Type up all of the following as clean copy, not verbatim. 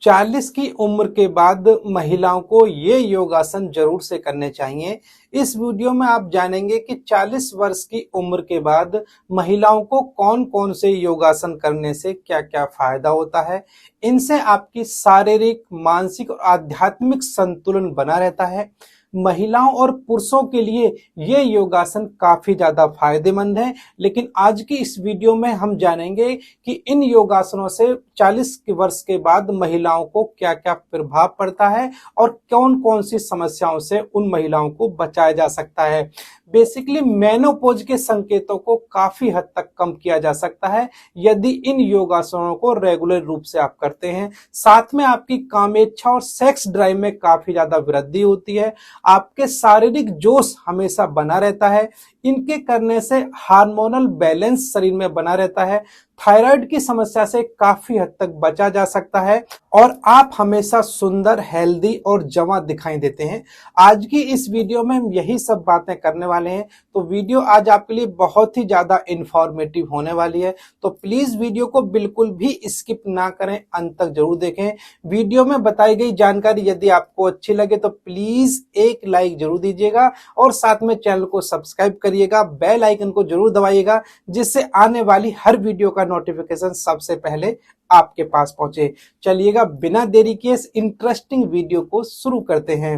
40 की उम्र के बाद महिलाओं को ये योगासन जरूर से करने चाहिए। इस वीडियो में आप जानेंगे कि 40 वर्ष की उम्र के बाद महिलाओं को कौन कौन से योगासन करने से क्या क्या फायदा होता है। इनसे आपकी शारीरिक, मानसिक और आध्यात्मिक संतुलन बना रहता है। महिलाओं और पुरुषों के लिए ये योगासन काफी ज्यादा फायदेमंद है, लेकिन आज की इस वीडियो में हम जानेंगे कि इन योगासनों से 40 के वर्ष के बाद महिलाओं को क्या क्या प्रभाव पड़ता है और कौन कौन सी समस्याओं से उन महिलाओं को बचाया जा सकता है। बेसिकली मेनोपॉज के संकेतों को काफी हद तक कम किया जा सकता है यदि इन योगासनों को रेगुलर रूप से आप करते हैं। साथ में आपकी कामेच्छा और सेक्स ड्राइव में काफी ज्यादा वृद्धि होती है। आपके शारीरिक जोश हमेशा बना रहता है। इनके करने से हार्मोनल बैलेंस शरीर में बना रहता है। थायराइड की समस्या से काफी हद तक बचा जा सकता है और आप हमेशा सुंदर, हेल्दी और जवां दिखाई देते हैं। आज की इस वीडियो में हम यही सब बातें करने वाले हैं, तो वीडियो आज आपके लिए बहुत ही ज्यादा इंफॉर्मेटिव होने वाली है। तो प्लीज वीडियो को बिल्कुल भी स्किप ना करें, अंत तक जरूर देखें। वीडियो में बताई गई जानकारी यदि आपको अच्छी लगे तो प्लीज एक लाइक जरूर दीजिएगा और साथ में चैनल को सब्सक्राइब करिएगा, बेल आइकन को जरूर दबाइएगा, जिससे आने वाली हर वीडियो का नोटिफिकेशन सबसे पहले आपके पास पहुंचे। चलिएगा बिना देरी किए इस इंटरेस्टिंग वीडियो को शुरू करते हैं।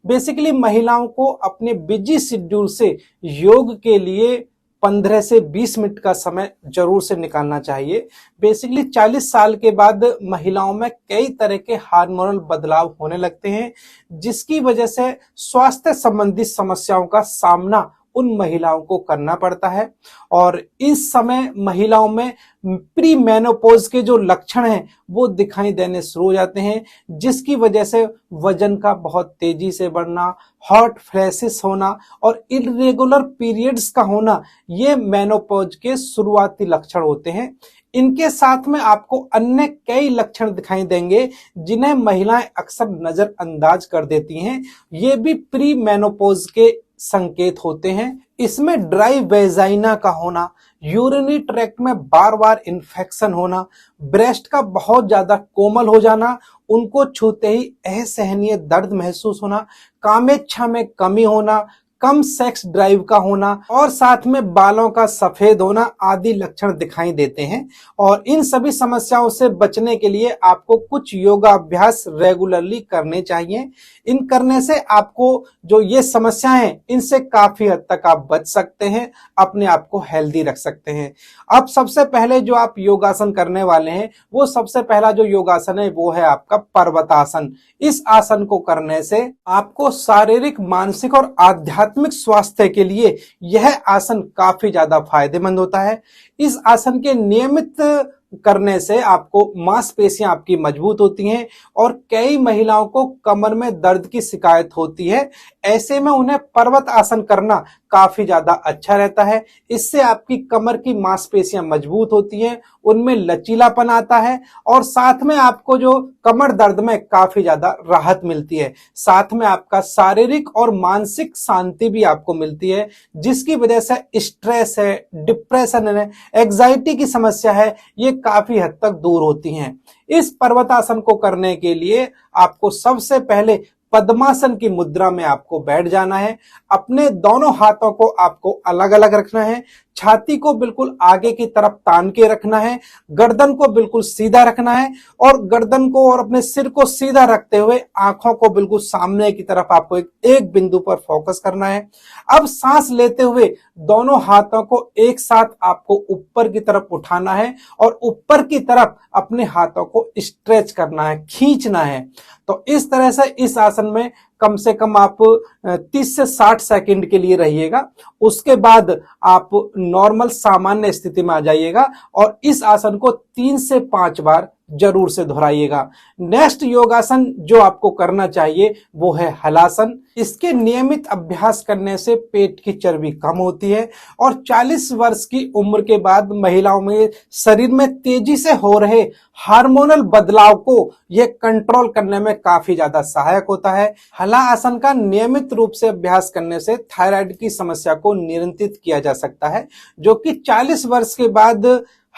बेसिकली महिलाओं को अपने बिजी शेड्यूल से योग के लिए 15 से 20 मिनट का समय जरूर से निकालना चाहिए। बेसिकली 40 साल के बाद महिलाओं में कई तरह के हार्मोनल बदलाव होने लगते हैं, जिसकी वजह से स्वास्थ्य संबंधी समस्याओं का सामना उन महिलाओं को करना पड़ता है। और इस समय महिलाओं में प्री मेनोपॉज के जो लक्षण हैं वो दिखाई देने शुरू हो जाते हैं, जिसकी वजह से वजन का बहुत तेजी से बढ़ना, हॉट फ्लैशेस होना और इरेगुलर पीरियड्स का होना, ये मेनोपॉज के शुरुआती लक्षण होते हैं। इनके साथ में आपको अन्य कई लक्षण दिखाई देंगे जिन्हें महिलाएं अक्सर नजरअंदाज कर देती हैं। ये भी प्री मेनोपॉज के संकेत होते हैं। इसमें ड्राई वेजाइना का होना, यूरिनरी ट्रैक्ट में बार बार इन्फेक्शन होना, ब्रेस्ट का बहुत ज्यादा कोमल हो जाना, उनको छूते ही असहनीय दर्द महसूस होना, कामेच्छा में कमी होना, कम सेक्स ड्राइव का होना और साथ में बालों का सफेद होना आदि लक्षण दिखाई देते हैं। और इन सभी समस्याओं से बचने के लिए आपको कुछ योगा अभ्यास रेगुलरली करने चाहिए। इन करने से आपको जो ये समस्याएं हैं इनसे काफी हद तक आप बच सकते हैं, अपने आप को हेल्दी रख सकते हैं। अब सबसे पहले जो आप योगासन करने वाले हैं, वो सबसे पहला जो योगासन है वो है आपका पर्वतासन। इस आसन को करने से आपको शारीरिक, मानसिक और आध्यात्मिक स्वास्थ्य के लिए यह आसन काफी ज्यादा फायदेमंद होता है। इस आसन के नियमित करने से आपको मांसपेशियां आपकी मजबूत होती हैं और कई महिलाओं को कमर में दर्द की शिकायत होती है। ऐसे में उन्हें पर्वत आसन करना काफी ज्यादा अच्छा रहता है। इससे आपकी कमर की मांसपेशियां मजबूत होती हैं, उनमें लचीलापन आता है और साथ में आपको जो कमर दर्द में काफी ज्यादा राहत मिलती है। साथ में आपका शारीरिक और मानसिक शांति भी आपको मिलती है, जिसकी वजह से स्ट्रेस है, डिप्रेशन है, एग्जाइटी की समस्या है, ये काफी हद तक दूर होती हैं। इस पर्वतासन को करने के लिए आपको सबसे पहले पद्मासन की मुद्रा में आपको बैठ जाना है। अपने दोनों हाथों को आपको अलग अलग रखना है, छाती को बिल्कुल आगे की तरफ तान के रखना है, गर्दन को बिल्कुल सीधा रखना है और गर्दन को और अपने सिर को सीधा रखते हुए आंखों को बिल्कुल सामने की तरफ आपको एक बिंदु पर फोकस करना है। अब सांस लेते हुए दोनों हाथों को एक साथ आपको ऊपर की तरफ उठाना है और ऊपर की तरफ अपने हाथों को स्ट्रेच करना है, खींचना है। तो इस तरह से इस आसन में कम से कम आप 30 से 60 सेकंड के लिए रहिएगा। उसके बाद आप नॉर्मल सामान्य स्थिति में आ जाइएगा और इस आसन को 3 से 5 बार जरूर से दोहराइएगा। नेक्स्ट योगासन जो आपको करना चाहिए वो है हलासन। इसके नियमित अभ्यास करने से पेट की चर्बी कम होती है और 40 वर्ष की उम्र के बाद महिलाओं में शरीर में तेजी से हो रहे हार्मोनल बदलाव को यह कंट्रोल करने में काफी ज्यादा सहायक होता है। हला आसन का नियमित रूप से अभ्यास करने से थायराइड की समस्या को नियंत्रित किया जा सकता है, जो कि 40 वर्ष के बाद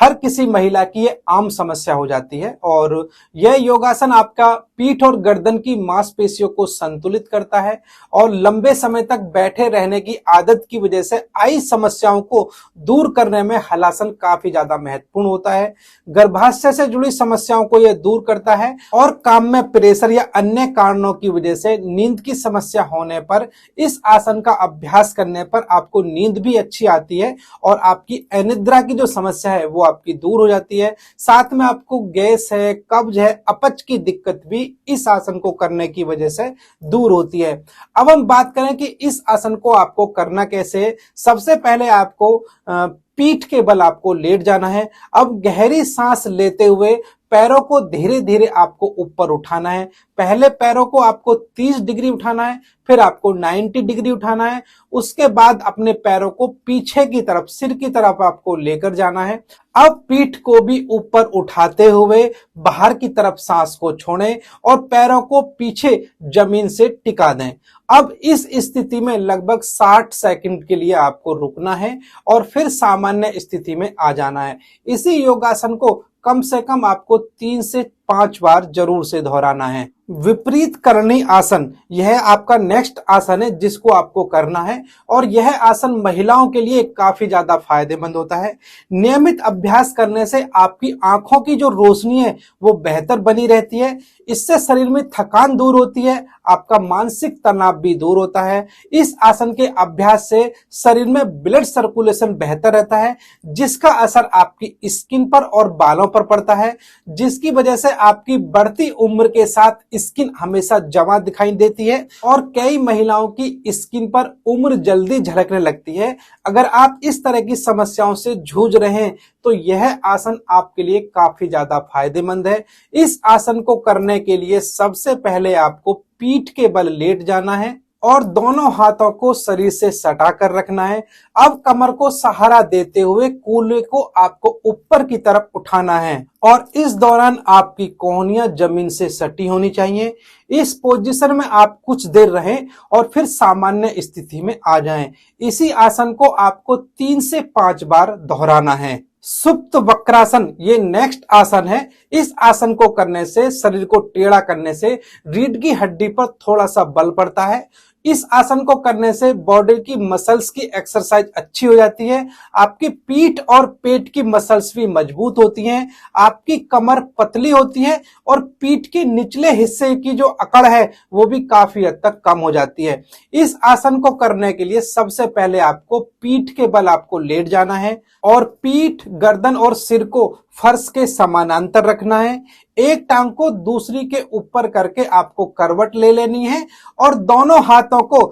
हर किसी महिला की ये आम समस्या हो जाती है और यह योगासन आपका पीठ और गर्दन की मांसपेशियों को संतुलित करता है और लंबे समय तक बैठे रहने की आदत की वजह से आई समस्याओं को दूर करने में हलासन काफी ज्यादा महत्वपूर्ण होता है। गर्भाशय से जुड़ी समस्याओं को यह दूर करता है और काम में प्रेशर या अन्य कारणों की वजह से नींद की समस्या होने पर इस आसन का अभ्यास करने पर आपको नींद भी अच्छी आती है और आपकी अनिद्रा की जो समस्या है वो आपकी दूर हो जाती है। साथ में आपको गैस है, कब्ज है, अपच की दिक्कत भी इस आसन को करने की वजह से दूर होती है। अब हम बात करें कि इस आसन को आपको करना कैसे है। सबसे पहले आपको पीठ के बल आपको लेट जाना है। अब गहरी सांस लेते हुए पैरों को धीरे धीरे आपको ऊपर उठाना है। पहले पैरों को आपको 30 डिग्री उठाना है, फिर आपको 90 डिग्री उठाना है। उसके बाद अपने पैरों को पीछे की तरफ, सिर की तरफ आपको लेकर जाना है। अब पीठ को भी ऊपर उठाते हुए बाहर की तरफ सांस को छोड़ें और पैरों को पीछे जमीन से टिका दें। अब इस स्थिति में लगभग 60 सेकंड के लिए आपको रुकना है और फिर सामान्य स्थिति में आ जाना है। इसी योगासन को कम से कम आपको 3 से 5 बार जरूर से दोहराना है। विपरीत करणी आसन, यह आपका नेक्स्ट आसन है जिसको आपको करना है और यह आसन महिलाओं के लिए काफी ज्यादा फायदेमंद होता है। नियमित अभ्यास करने से आपकी आंखों की जो रोशनी है वो बेहतर बनी रहती है। इससे शरीर में थकान दूर होती है, आपका मानसिक तनाव भी दूर होता है। इस आसन के अभ्यास से शरीर में ब्लड सर्कुलेशन बेहतर रहता है, जिसका असर आपकी स्किन पर और बालों पर पड़ता है, जिसकी वजह से आपकी बढ़ती उम्र के साथ स्किन हमेशा जमा दिखाई देती है और कई महिलाओं की स्किन पर उम्र जल्दी झलकने लगती है। अगर आप इस तरह की समस्याओं से जूझ रहे हैं तो यह आसन आपके लिए काफी ज्यादा फायदेमंद है। इस आसन को करने के लिए सबसे पहले आपको पीठ के बल लेट जाना है और दोनों हाथों को शरीर से सटा कर रखना है। अब कमर को सहारा देते हुए कूल्हे को आपको ऊपर की तरफ उठाना है और इस दौरान आपकी कोहनियां जमीन से सटी होनी चाहिए। इस पोजीशन में आप कुछ देर रहें और फिर सामान्य स्थिति में आ जाएं। इसी आसन को आपको 3 से 5 बार दोहराना है। सुप्त वक्रासन, ये नेक्स्ट आसन है। इस आसन को करने से, शरीर को टेढ़ा करने से रीढ़ की हड्डी पर थोड़ा सा बल पड़ता है। इस आसन को करने से बॉडी की मसल्स की एक्सरसाइज अच्छी हो जाती है। आपकी पीठ और पेट की मसल्स भी मजबूत होती हैं। आपकी कमर पतली होती है और पीठ के निचले हिस्से की जो अकड़ है वो भी काफी हद तक कम हो जाती है। इस आसन को करने के लिए सबसे पहले आपको पीठ के बल आपको लेट जाना है और पीठ, गर्दन और सिर को फर्श के समानांतर रखना है। एक टांग को दूसरी के ऊपर करके आपको करवट ले लेनी है और दोनों हाथों को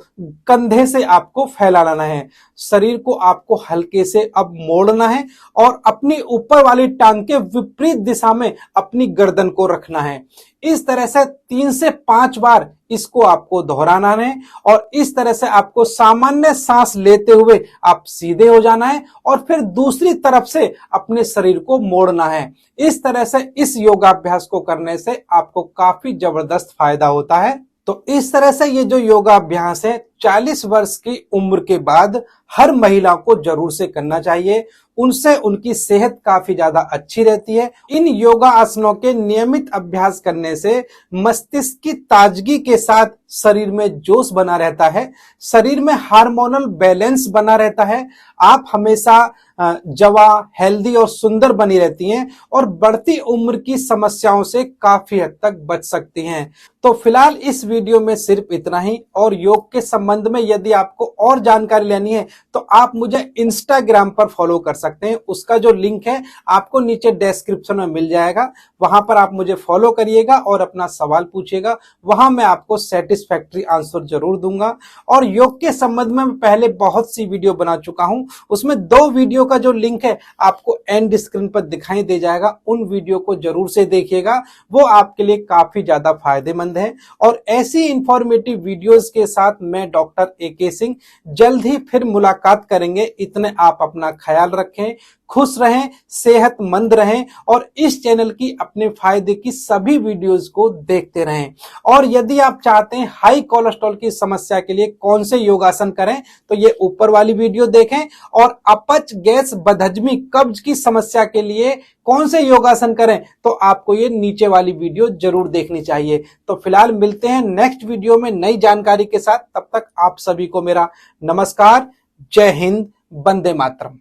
कंधे से आपको फैलाना है। शरीर को आपको हल्के से अब मोड़ना है और अपनी ऊपर वाली टांग के विपरीत दिशा में अपनी गर्दन को रखना है। इस तरह से 3 से 5 बार इसको आपको दोहराना है और इस तरह से आपको सामान्य सांस लेते हुए आप सीधे हो जाना है और फिर दूसरी तरफ से अपने शरीर को मोड़ना है। इस तरह से इस योगाभ्यास को करने से आपको काफी जबरदस्त फायदा होता है। तो इस तरह से ये जो योगाभ्यास है 40 वर्ष की उम्र के बाद हर महिला को जरूर से करना चाहिए। उनसे उनकी सेहत काफी ज्यादा अच्छी रहती है। इन योगा आसनों के नियमित अभ्यास करने से मस्तिष्क की ताजगी के साथ शरीर में जोश बना रहता है, शरीर में हार्मोनल बैलेंस बना रहता है। आप हमेशा जवा, हेल्दी और सुंदर बनी रहती हैं और बढ़ती उम्र की समस्याओं से काफी हद तक बच सकती हैं। तो फिलहाल इस वीडियो में सिर्फ इतना ही और योग के संबंध में यदि आपको और जानकारी लेनी है तो आप मुझे इंस्टाग्राम पर फॉलो कर सकते हैं। उसका जो लिंक है आपको नीचे डिस्क्रिप्शन में मिल जाएगा। वहां पर आप मुझे फॉलो करिएगा और अपना सवाल पूछिएगा। वहां मैं आपको सेटिस्फैक्ट्री आंसर जरूर दूंगा। और योग के संबंध में मैं पहले बहुत सी वीडियो बना चुका हूं, उसमें 2 वीडियो का जो लिंक है आपको एंड स्क्रीन पर दिखाई दे जाएगा। उन वीडियो को जरूर से देखिएगा, वो आपके लिए काफी ज्यादा फायदेमंद है। और ऐसी इंफॉर्मेटिव वीडियोस के साथ मैं डॉक्टर AK सिंह जल्द ही फिर मुलाकात करेंगे। इतने आप अपना ख्याल रखें, खुश रहें, सेहतमंद रहें और इस चैनल की अपने फायदे की सभी वीडियोस को देखते रहें। और यदि आप चाहते हैं हाई कोलेस्ट्रॉल की समस्या के लिए कौन से योगासन करें तो ये ऊपर वाली वीडियो देखें, और अपच, गैस, बदहजमी, कब्ज की समस्या के लिए कौन से योगासन करें तो आपको ये नीचे वाली वीडियो जरूर देखनी चाहिए। तो फिलहाल मिलते हैं नेक्स्ट वीडियो में नई जानकारी के साथ। तब तक आप सभी को मेरा नमस्कार, जय हिंद, वंदे मातरम।